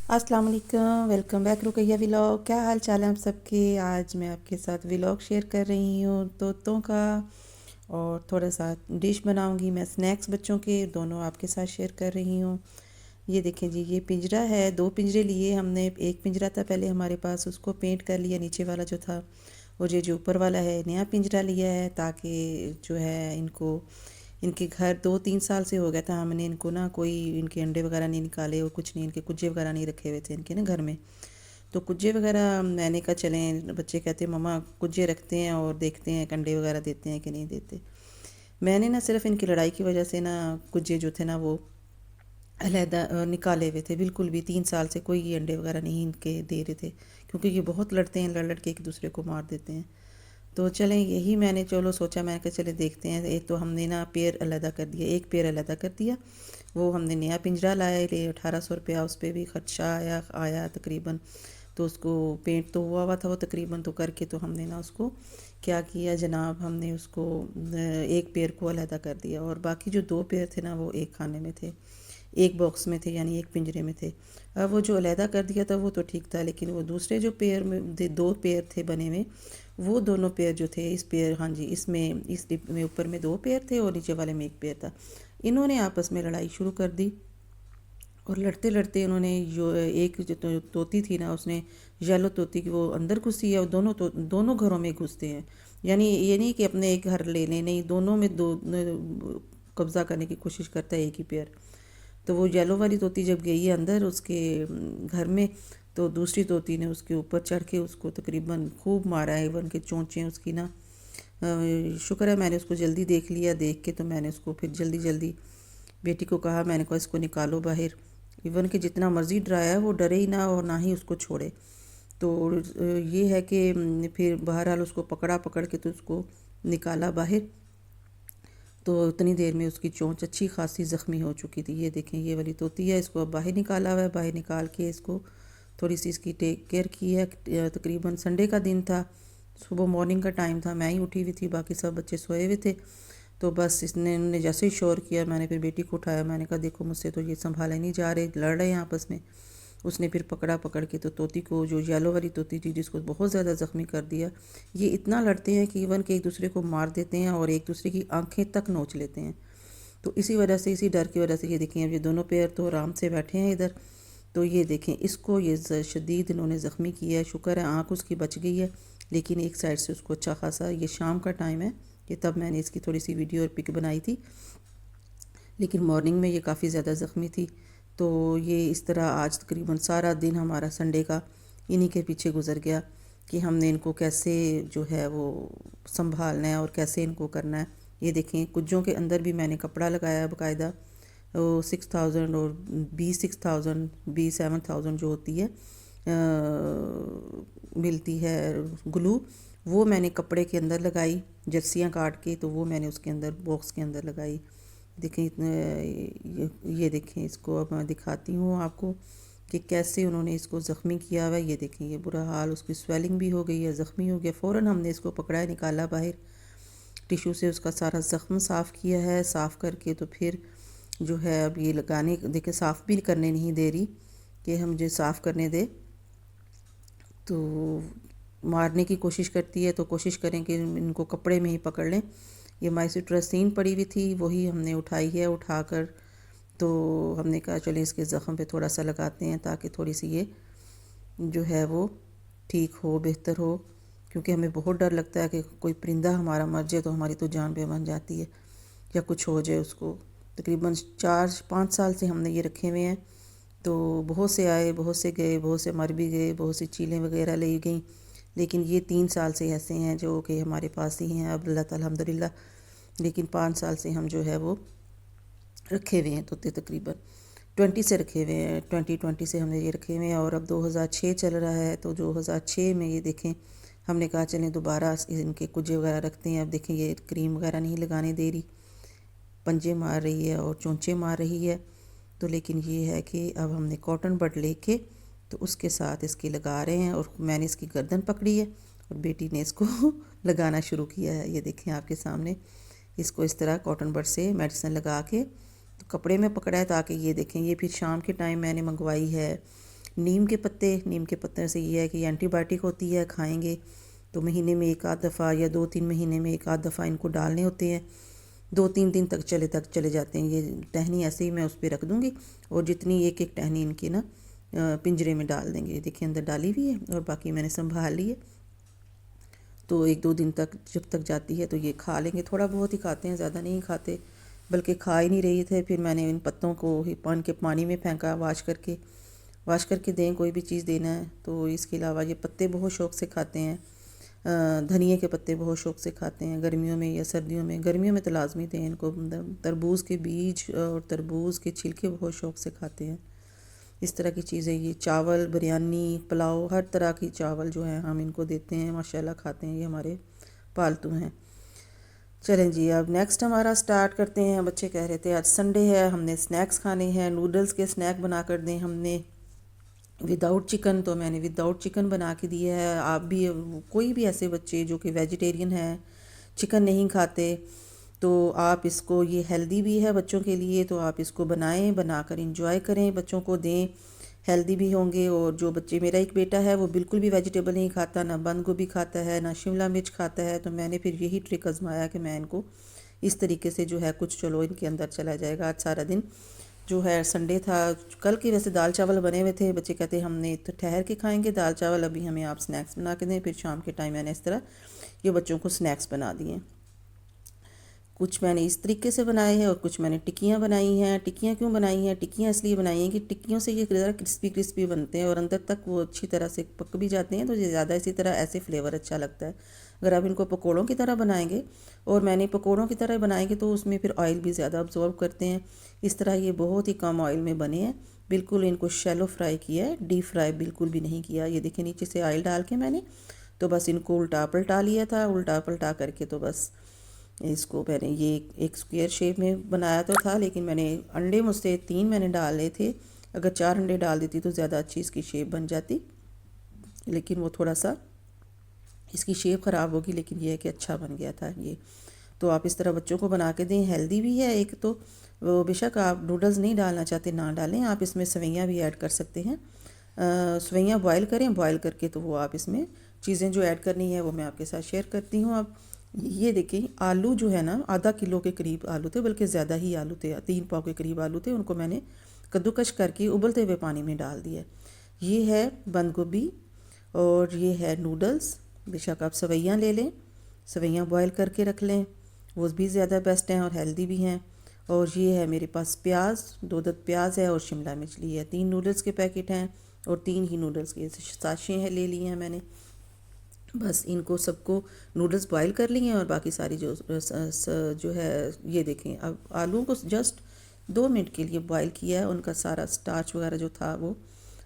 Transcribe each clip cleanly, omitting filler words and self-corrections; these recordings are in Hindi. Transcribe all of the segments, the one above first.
अस्सलाम वालेकुम, वेलकम बैक रुकैया व्लॉग। क्या हाल चाल है आप सबके। आज मैं आपके साथ व्लॉग शेयर कर रही हूँ तोतों का, और थोड़ा सा डिश बनाऊँगी मैं स्नैक्स बच्चों के, दोनों आपके साथ शेयर कर रही हूँ। ये देखें जी, ये पिंजरा है। 2 पिंजरे लिए हमने। एक पिंजरा था पहले हमारे पास, उसको पेंट कर लिया नीचे वाला जो था, और ये जो ऊपर वाला है नया पिंजरा लिया है, ताकि जो है इनको, इनके घर 2-3 साल से हो गया था, हमने इनको ना कोई इनके अंडे वगैरह नहीं निकाले और कुछ नहीं, इनके कुज्जे वगैरह नहीं रखे हुए थे इनके ना घर में। तो कुज्जे वगैरह मैंने कहा चलें, बच्चे कहते हैं मम्मा कुज्जे रखते हैं और देखते हैं अंडे वगैरह देते हैं कि नहीं देते। मैंने ना सिर्फ इनकी लड़ाई की वजह से ना कुज्जे जो थे ना वो अलहदा निकाले हुए थे। बिल्कुल भी 3 साल से कोई अंडे वगैरह नहीं इनके दे रहे थे, क्योंकि ये बहुत लड़ते हैं, लड़ लड़ के एक दूसरे को मार देते हैं। तो चलें, यही मैंने चलो सोचा, मैंने कहा चले देखते हैं। एक तो हमने ना पेयर अलहदा कर दिया, एक पेयर अलहदा कर दिया। वो हमने नया पिंजरा लाया, ले 1800 रुपया उस पर भी खर्चा आया आया तकरीबन। तो उसको पेंट तो हुआ हुआ था वो तकरीबन, तो करके तो हमने ना उसको क्या किया जनाब, हमने उसको एक पेयर को अलहदा कर दिया, और बाकी जो 2 पेयर थे ना वो एक खाने में थे, एक बॉक्स में थे, यानी एक पिंजरे में थे। अब वो जो अलहदा कर दिया था वो तो ठीक था, लेकिन वो दूसरे जो पेयर में 2 पेयर थे बने हुए, वो दोनों पेयर जो थे, इस पेयर, हाँ जी, इसमें इस डिप में ऊपर में 2 पेयर थे और नीचे वाले में एक पेयर था। इन्होंने आपस में लड़ाई शुरू कर दी, और लड़ते लड़ते उन्होंने जो एक जो तोती थी ना, उसने येलो तोती की वो अंदर घुसी है, और दोनों घरों में घुसते हैं। यानी ये नहीं कि अपने एक घर ले लें, नहीं, दोनों में दो कब्ज़ा करने की कोशिश करता है एक ही पेयर। तो वो येलो वाली तोती जब गई है अंदर उसके घर में, तो दूसरी तोती ने उसके ऊपर चढ़ के उसको तकरीबन खूब मारा है, इवन के चोंचें उसकी ना। शुक्र है मैंने उसको जल्दी देख लिया, देख के तो मैंने उसको फिर जल्दी जल्दी बेटी को कहा, मैंने कहा इसको निकालो बाहर। इवन कि जितना मर्ज़ी डराया वो डरे ही ना, और ना ही उसको छोड़े। तो ये है कि फिर बहरहाल उसको पकड़ के तो उसको निकाला बाहर। तो उतनी देर में उसकी चोंच अच्छी खासी ज़ख्मी हो चुकी थी। ये देखें, ये वाली तोती है, इसको अब बाहर निकाला हुआ है। बाहर निकाल के इसको थोड़ी सी इसकी टेक केयर की है। तकरीबन संडे का दिन था, सुबह मॉर्निंग का टाइम था, मैं ही उठी हुई थी, बाकी सब बच्चे सोए हुए थे। तो बस इन्होंने जैसे ही शोर किया, मैंने फिर बेटी को उठाया, मैंने कहा देखो मुझसे तो ये संभाले नहीं जा रहे, लड़ रहे हैं आपस में। उसने फिर पकड़ के तो तोती को, जो येलो वाली तोती थी जिसको बहुत ज़्यादा ज़ख्मी कर दिया। ये इतना लड़ते हैं कि इवन के एक दूसरे को मार देते हैं और एक दूसरे की आंखें तक नोच लेते हैं। तो इसी वजह से, इसी डर की वजह से, ये देखें अब ये दोनों पेयर तो आराम से बैठे हैं इधर। तो ये देखें, इसको ये शदीद इन्होंने ज़ख्मी किया है। शुक्र है आँख उसकी बच गई है, लेकिन एक साइड से उसको अच्छा खासा, ये शाम का टाइम है, ये तब मैंने इसकी थोड़ी सी वीडियो और पिक बनाई थी, लेकिन मॉर्निंग में ये काफ़ी ज़्यादा ज़ख्मी थी। तो ये इस तरह आज तकरीबन सारा दिन हमारा संडे का इन्हीं के पीछे गुजर गया कि हमने इनको कैसे जो है वो संभालना है और कैसे इनको करना है। ये देखें, कुज्जों के अंदर भी मैंने कपड़ा लगाया बाकायदा, वो 6000 और बी 6000 बी 7000 जो होती है मिलती है ग्लू, वो मैंने कपड़े के अंदर लगाई, जर्सियाँ काट के, तो वो मैंने उसके अंदर बॉक्स के अंदर लगाई। देखें इतने, ये देखें, इसको अब मैं दिखाती हूँ आपको कि कैसे उन्होंने इसको ज़ख्मी किया हुआ है। ये देखें, ये बुरा हाल, उसकी स्वेलिंग भी हो गई है, ज़ख्मी हो गया। फ़ौरन हमने इसको पकड़ा है, निकाला बाहर, टिशू से उसका सारा ज़ख्म साफ़ किया है। साफ़ करके तो फिर जो है अब ये लगाने, देखें साफ़ भी करने नहीं दे रही कि हम जो साफ़ करने दे, तो मारने की कोशिश करती है। तो कोशिश करें कि इनको कपड़े में ही पकड़ लें। ये माइसिट्रासिन पड़ी हुई थी, वही हमने उठाई है, उठाकर तो हमने कहा चलें इसके ज़ख़म पे थोड़ा सा लगाते हैं, ताकि थोड़ी सी ये जो है वो ठीक हो, बेहतर हो। क्योंकि हमें बहुत डर लगता है कि कोई परिंदा हमारा मर जाए तो हमारी तो जान बन जाती है, या कुछ हो जाए उसको। तकरीबन 4-5 साल से हमने ये रखे हुए हैं। तो बहुत से आए, बहुत से गए, बहुत से मर भी गए, बहुत सी चीलें वगैरह ले गई, लेकिन ये 3 साल से ऐसे हैं जो कि हमारे पास ही हैं अब, अल्लाह ताला अल्हम्दुलिल्लाह। लेकिन 5 साल से हम जो है वो रखे हुए हैं तोते, तकरीबन 20 से रखे हुए हैं, 2020 से हमने ये रखे हुए हैं। और अब 2006 चल रहा है, तो 2006 में ये देखें, हमने कहा चलें दोबारा इनके कुजे वगैरह रखते हैं। अब देखें, ये क्रीम वगैरह नहीं लगाने दे रही, पंजे मार रही है और चोंचे मार रही है। तो लेकिन ये है कि अब हमने कॉटन बड लेके तो उसके साथ इसकी लगा रहे हैं, और मैंने इसकी गर्दन पकड़ी है और बेटी ने इसको लगाना शुरू किया है। ये देखें आपके सामने, इसको इस तरह कॉटन बड से मेडिसिन लगा के तो कपड़े में पकड़ा है, ताकि ये देखें, ये फिर शाम के टाइम मैंने मंगवाई है नीम के पत्ते से ये है कि एंटीबायोटिक होती है, खाएंगे तो महीने में एक आध दफ़ा या 2-3 महीने में एक आध दफ़ा इनको डालने होते हैं। 2-3 दिन तक चले जाते हैं। ये टहनी ऐसे ही मैं उस पर रख दूँगी और जितनी एक एक टहनी इनकी ना पिंजरे में डाल देंगे। देखिए अंदर डाली हुई है और बाकी मैंने संभाल ली है। तो 1-2 दिन तक जब तक जाती है तो ये खा लेंगे। थोड़ा बहुत ही खाते हैं, ज़्यादा नहीं खाते, बल्कि खा ही नहीं रही थे। फिर मैंने इन पत्तों को ही पान के पानी में फेंका, वाश करके दें कोई भी चीज़ देना है तो। इसके अलावा ये पत्ते बहुत शौक़ से खाते हैं, धनिए के पत्ते बहुत शौक़ से खाते हैं गर्मियों में या सर्दियों में। गर्मियों में तो लाजमी दें इनको। तरबूज़ के बीज और तरबूज़ के छिलके बहुत शौक़ से खाते हैं। इस तरह की चीज़ें, ये चावल, बिरयानी, पुलाव, हर तरह की चावल जो है हम इनको देते हैं, माशाल्लाह खाते हैं। ये हमारे पालतू हैं। चलें जी, अब नेक्स्ट हमारा स्टार्ट करते हैं। बच्चे कह रहे थे आज संडे है, हमने स्नैक्स खाने हैं, नूडल्स के स्नैक बना कर दें हमने विदाउट चिकन। तो मैंने विदाउट चिकन बना के दिया है। आप भी, कोई भी ऐसे बच्चे जो कि वेजिटेरियन हैं, चिकन नहीं खाते, तो आप इसको, ये हेल्दी भी है बच्चों के लिए, तो आप इसको बनाएं, बनाकर इंजॉय करें, बच्चों को दें, हेल्दी भी होंगे। और जो बच्चे, मेरा एक बेटा है वो बिल्कुल भी वेजिटेबल नहीं खाता, ना बंद गोभी खाता है, ना शिमला मिर्च खाता है। तो मैंने फिर यही ट्रिक आजमाया कि मैं इनको इस तरीके से जो है कुछ, चलो इनके अंदर चला जाएगा। आज सारा दिन जो है संडे था, कल की वैसे दाल चावल बने हुए थे। बच्चे कहते हमने तो ठहर के खाएंगे दाल चावल, अभी हमें आप स्नैक्स बना के दें। फिर शाम के टाइम मैंने इस तरह ये बच्चों को स्नैक्स बना दिए। कुछ मैंने इस तरीके से बनाए हैं और कुछ मैंने टिक्कियाँ बनाई हैं। टिक्कियाँ क्यों बनाई हैं? टिक्कियाँ इसलिए बनाई हैं कि टिक्कियों से ये ज़रा क्रिस्पी क्रिस्पी बनते हैं और अंदर तक वो अच्छी तरह से पक भी जाते हैं। तो ये ज़्यादा इसी तरह ऐसे फ्लेवर अच्छा लगता है। अगर आप इनको पकौड़ों की तरह बनाएंगे, और मैंने पकौड़ों की तरह बनाएंगे तो उसमें फिर ऑयल भी ज़्यादा अब्जॉर्ब करते हैं। इस तरह ये बहुत ही कम ऑयल में बने हैं। बिल्कुल इनको शैलो फ्राई किया है, डीप फ्राई बिल्कुल भी नहीं किया। ये देखिए नीचे से ऑयल डाल के मैंने तो बस इनको उल्टा पलटा लिया था। उल्टा पलटा करके तो बस इसको मैंने ये एक स्क्वायर शेप में बनाया तो था, लेकिन मैंने अंडे मुझसे 3 मैंने डाले थे। अगर 4 अंडे डाल देती तो ज़्यादा अच्छी इसकी शेप बन जाती, लेकिन वो थोड़ा सा इसकी शेप ख़राब होगी। लेकिन ये है कि अच्छा बन गया था ये। तो आप इस तरह बच्चों को बना के दें, हेल्दी भी है। एक तो वो बेशक आप नूडल्स नहीं डालना चाहते ना डालें, आप इसमें सवैयाँ भी ऐड कर सकते हैं। सवैयाँ बॉयल करें, बॉयल करके तो वो आप इसमें चीज़ें जो ऐड करनी है वो मैं आपके साथ शेयर करती हूँ। अब ये देखिए आलू जो है ना, आधा किलो के करीब आलू थे, बल्कि ज़्यादा ही आलू थे, 3 पाव के करीब आलू थे। उनको मैंने कद्दूकश करके उबलते हुए पानी में डाल दिया। ये है बंद गोभी और ये है नूडल्स। बेशक आप सवैयाँ ले लें, सवैयाँ बॉयल करके रख लें, वो भी ज़्यादा बेस्ट हैं और हेल्दी भी हैं। और ये है मेरे पास प्याज, 2 दत प्याज है और शिमला मिर्च ली है। 3 नूडल्स के पैकेट हैं और 3 ही नूडल्स के साशे हैं ले लिए हैं मैंने। बस इनको सबको नूडल्स बॉयल कर लिए हैं और बाकी सारी जो है ये देखें। अब आलू को जस्ट 2 मिनट के लिए बॉयल किया है, उनका सारा स्टार्च वगैरह जो था वो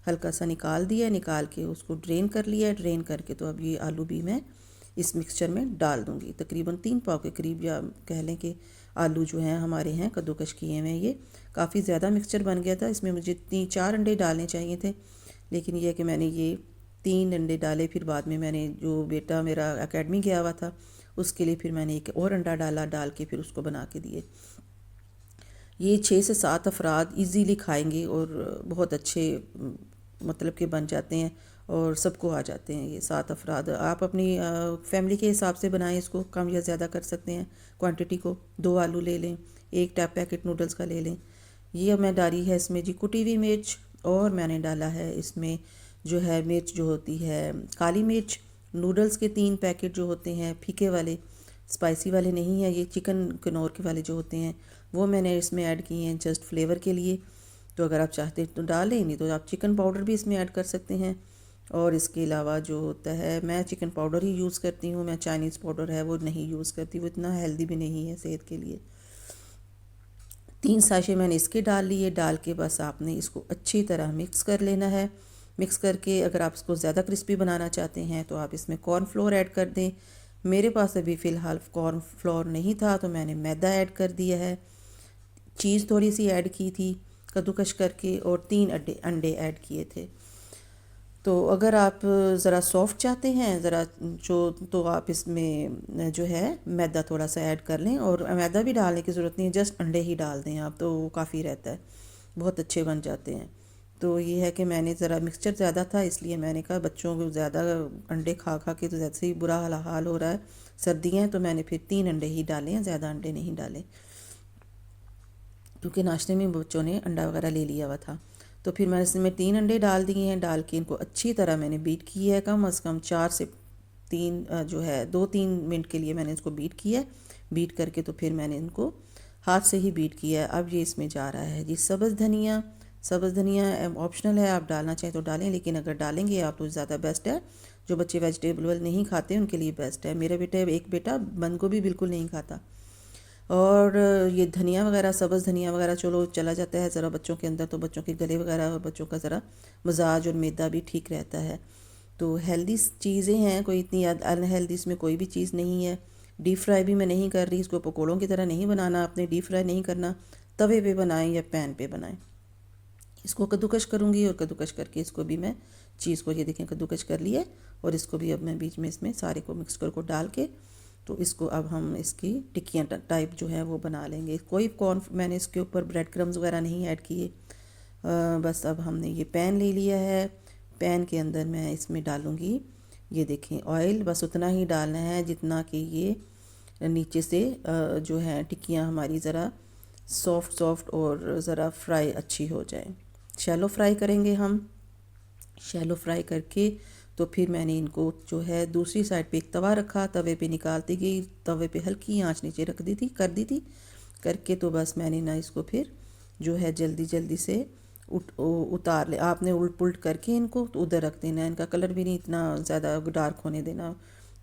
हल्का सा निकाल दिया, निकाल के उसको ड्रेन कर लिया। ड्रेन करके तो अब ये आलू भी मैं इस मिक्सचर में डाल दूँगी। तकरीबन 3 पाव के करीब, या कह लें कि आलू जो हैं हमारे हैं कद्दूकश किए हुए। ये काफ़ी ज़्यादा मिक्सचर बन गया था। इसमें मुझे 4 अंडे डालने चाहिए थे, लेकिन यह कि मैंने ये 3 अंडे डाले। फिर बाद में मैंने, जो बेटा मेरा एकेडमी गया हुआ था उसके लिए फिर मैंने एक और अंडा डाल के फिर उसको बना के दिए। ये 6 से 7 अफराद इजीली खाएंगे और बहुत अच्छे मतलब के बन जाते हैं और सबको आ जाते हैं ये 7 अफराद। आप अपनी फैमिली के हिसाब से बनाएं, इसको कम या ज़्यादा कर सकते हैं क्वांटिटी को। 2 आलू ले लें, 1 टैप पैकेट नूडल्स का ले लें। ये मैं डाली है इसमें जी कुटी हुई मिर्च, और मैंने डाला है इसमें जो है मिर्च जो होती है काली मिर्च। नूडल्स के 3 पैकेट जो होते हैं फीके वाले, स्पाइसी वाले नहीं है, ये चिकन कनौर के वाले जो होते हैं वो मैंने इसमें ऐड किए हैं जस्ट फ्लेवर के लिए। तो अगर आप चाहते तो डालें, नहीं तो आप चिकन पाउडर भी इसमें ऐड कर सकते हैं। और इसके अलावा जो होता है, मैं चिकन पाउडर ही यूज़ करती हूँ, मैं चाइनीज़ पाउडर है वो नहीं यूज़ करती, वो इतना हेल्दी भी नहीं है सेहत के लिए। 3 साशे मैंने इसके डाल लिए। डाल के बस आपने इसको अच्छी तरह मिक्स कर लेना है। मिक्स करके अगर आप इसको ज़्यादा क्रिस्पी बनाना चाहते हैं तो आप इसमें कॉर्नफ्लोर ऐड कर दें। मेरे पास अभी फ़िलहाल कॉर्नफ्लोर नहीं था तो मैंने मैदा ऐड कर दिया है। चीज़ थोड़ी सी ऐड की थी कद्दूकश करके, और 3 अंडे ऐड किए थे। तो अगर आप ज़रा सॉफ्ट चाहते हैं ज़रा जो, तो आप इसमें जो है मैदा थोड़ा सा ऐड कर लें। और मैदा भी डालने की ज़रूरत नहीं है, जस्ट अंडे ही डाल दें आप, तो वो काफ़ी रहता है, बहुत अच्छे बन जाते हैं। तो ये है कि मैंने ज़रा मिक्सचर ज़्यादा था, इसलिए मैंने कहा बच्चों को ज़्यादा अंडे खा खा के तो जैसे ही बुरा हाल हो रहा है, सर्दियाँ हैं, तो मैंने फिर 3 अंडे ही डाले हैं, ज़्यादा अंडे नहीं डाले, क्योंकि नाश्ते में बच्चों ने अंडा वगैरह ले लिया हुआ था। तो फिर मैंने इसमें 3 अंडे डाल दिए हैं। डाल के इनको अच्छी तरह मैंने बीट किया है, कम अज़ कम 4 से 3 जो है 2-3 मिनट के लिए मैंने इसको बीट किया है। बीट करके तो फिर मैंने इनको हाथ से ही बीट किया है। अब ये इसमें जा रहा है जी सब्ज़ धनिया। सब्ज़ धनिया ऑप्शनल है, आप डालना चाहें तो डालें, लेकिन अगर डालेंगे आप तो ज़्यादा बेस्ट है। जो बच्चे वेजिटेबल नहीं खाते उनके लिए बेस्ट है। मेरा एक बेटा बंद गोभी बिल्कुल नहीं खाता, और ये धनिया वगैरह, सब्ज़ धनिया वगैरह चलो चला जाता है ज़रा बच्चों के अंदर, तो बच्चों के गले वगैरह और बच्चों का ज़रा मिजाज और मैदा भी ठीक रहता है। तो हेल्दी चीज़ें हैं, कोई इतनी अनहेल्दी इसमें कोई भी चीज़ नहीं है। डीप फ्राई भी मैं नहीं कर रही, इसको पकौड़ों की तरह नहीं बनाना आपने, डीप फ्राई नहीं करना, तवे पे बनाएं या पैन पे बनाएं। इसको कद्दूकश करूँगी, और कद्दूकश करके इसको भी मैं चीज़ को, ये देखें कद्दूकश कर लिया, और इसको भी अब मैं बीच में इसमें सारे को मिक्स कर को डाल के, तो इसको अब हम इसकी टिक्कियाँ टाइप जो है वो बना लेंगे। कोई कॉर्न मैंने इसके ऊपर ब्रेड क्रम्स वगैरह नहीं ऐड किए। बस अब हमने ये पैन ले लिया है। पैन के अंदर मैं इसमें डालूँगी, ये देखें ऑयल, बस उतना ही डालना है जितना कि ये नीचे से जो है टिक्कियाँ हमारी ज़रा सॉफ्ट सॉफ्ट और ज़रा फ्राई अच्छी हो जाए। शैलो फ्राई करेंगे हम। शैलो फ्राई करके तो फिर मैंने इनको जो है दूसरी साइड पे एक तवा रखा, तवे पे निकालती गई, तवे पे हल्की आंच नीचे रख दी थी, कर दी थी करके, तो बस मैंने ना इसको फिर जो है जल्दी जल्दी से उतार ले। आपने उल्ट पुल्ट करके इनको तो उधर रख देना, इनका कलर भी नहीं इतना ज़्यादा डार्क होने देना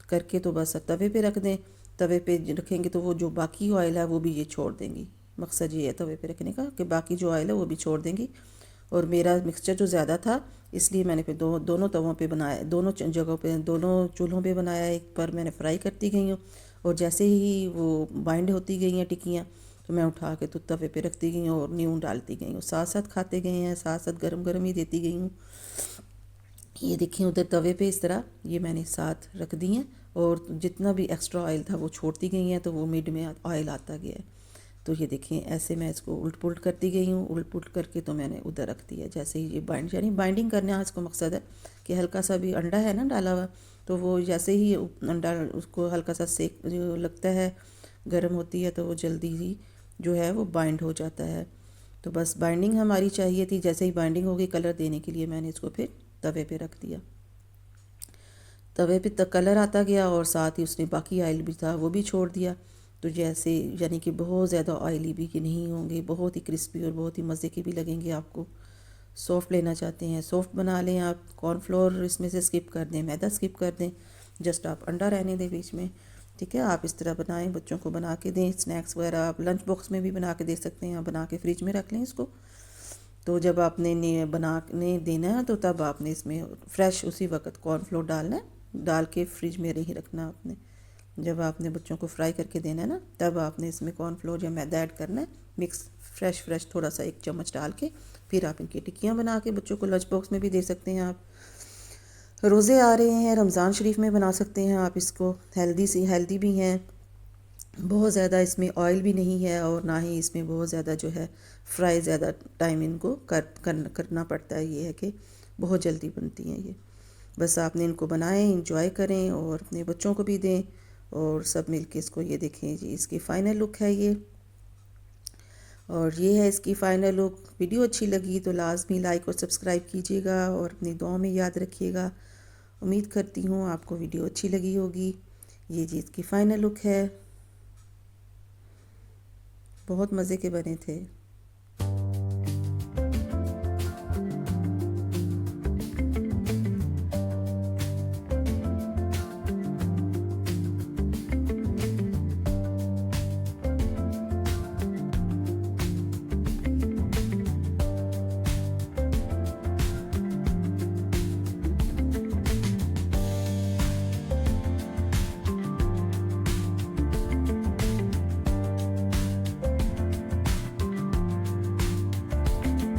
करके, तो बस तवे पे रख दें। तवे पे रखेंगे तो वो जो बाकी ऑयल है वो भी ये छोड़ देंगी। मकसद ये है तवे पे रखने का कि बाकी जो ऑयल है वो भी छोड़ देंगी। और मेरा मिक्सचर जो ज़्यादा था, इसलिए मैंने फिर दोनों तवों पे बनाया, दोनों जगहों पे, दोनों चूल्हों पे बनाया। एक पर मैंने फ्राई करती गई हूँ, और जैसे ही वो बाइंड होती गई हैं टिक्कियाँ, तो मैं उठा के तो तवे पे रखती गई हूँ और न्यून डालती गई हूँ, साथ साथ खाते गए हैं, साथ साथ गरम गरम ही देती गई हूँ। ये देखिए उधर तवे पे इस तरह ये मैंने साथ रख दी हैं, और जितना भी एक्स्ट्रा ऑयल था वो छोड़ती गई हैं, तो वो मिड में ऑयल आता गया है। तो ये देखिए ऐसे मैं इसको उल्ट पुल्ट करती गई हूँ, उल्ट पुल्ट करके तो मैंने उधर रख दिया। जैसे ही ये यानी बाइंडिंग करने का इसको मकसद है कि हल्का सा भी अंडा है ना डाला हुआ, तो वो जैसे ही अंडा उसको हल्का सा सेक जो लगता है, गर्म होती है, तो वो जल्दी ही जो है वो बाइंड हो जाता है। तो बस बाइंडिंग हमारी चाहिए थी, जैसे ही बाइंडिंग हो गई कलर देने के लिए मैंने इसको फिर तवे पे रख दिया। तवे पे तक कलर आता गया, और साथ ही उसने बाकी ऑयल भी था वो भी छोड़ दिया। तो जैसे यानी कि बहुत ज़्यादा ऑयली भी कि नहीं होंगे, बहुत ही क्रिस्पी और बहुत ही मज़े के भी लगेंगे। आपको सॉफ्ट लेना चाहते हैं सॉफ्ट बना लें आप, कॉर्नफ्लोर इसमें से स्किप कर दें, मैदा स्किप कर दें, जस्ट आप अंडा रहने दें बीच में। ठीक है, आप इस तरह बनाएं, बच्चों को बना के दें। स्नैक्स वगैरह आप लंच बॉक्स में भी बना के दे सकते हैं, आप बना के फ्रिज में रख लें इसको। तो जब आपने बनाने देना है, तो तब आपने इसमें फ्रेश उसी वक्त कॉर्नफ्लोर डालना है, डाल के फ्रिज में नहीं रखना आपने। जब आपने बच्चों को फ्राई करके देना है ना, तब आपने इसमें कॉर्नफ्लोर या मैदा ऐड करना है, मिक्स फ्रेश थोड़ा सा 1 चम्मच डाल के, फिर आप इनकी टिक्कियाँ बना के बच्चों को लंच बॉक्स में भी दे सकते हैं। आप रोज़े आ रहे हैं, रमज़ान शरीफ में बना सकते हैं आप इसको। हेल्दी भी हैं, बहुत ज़्यादा इसमें ऑयल भी नहीं है, और ना ही इसमें बहुत ज़्यादा जो है फ्राई ज़्यादा टाइम इनको करना पड़ता है। ये है कि बहुत जल्दी बनती हैं ये। बस आपने इनको बनाएं, इंजॉय करें और अपने बच्चों को भी दें, और सब मिलके इसको, ये देखें जी इसकी फ़ाइनल लुक है ये, और ये है इसकी फ़ाइनल लुक। वीडियो अच्छी लगी तो लाजमी लाइक और सब्सक्राइब कीजिएगा, और अपनी दुआ में याद रखिएगा। उम्मीद करती हूँ आपको वीडियो अच्छी लगी होगी। ये जी इसकी फ़ाइनल लुक है, बहुत मज़े के बने थे।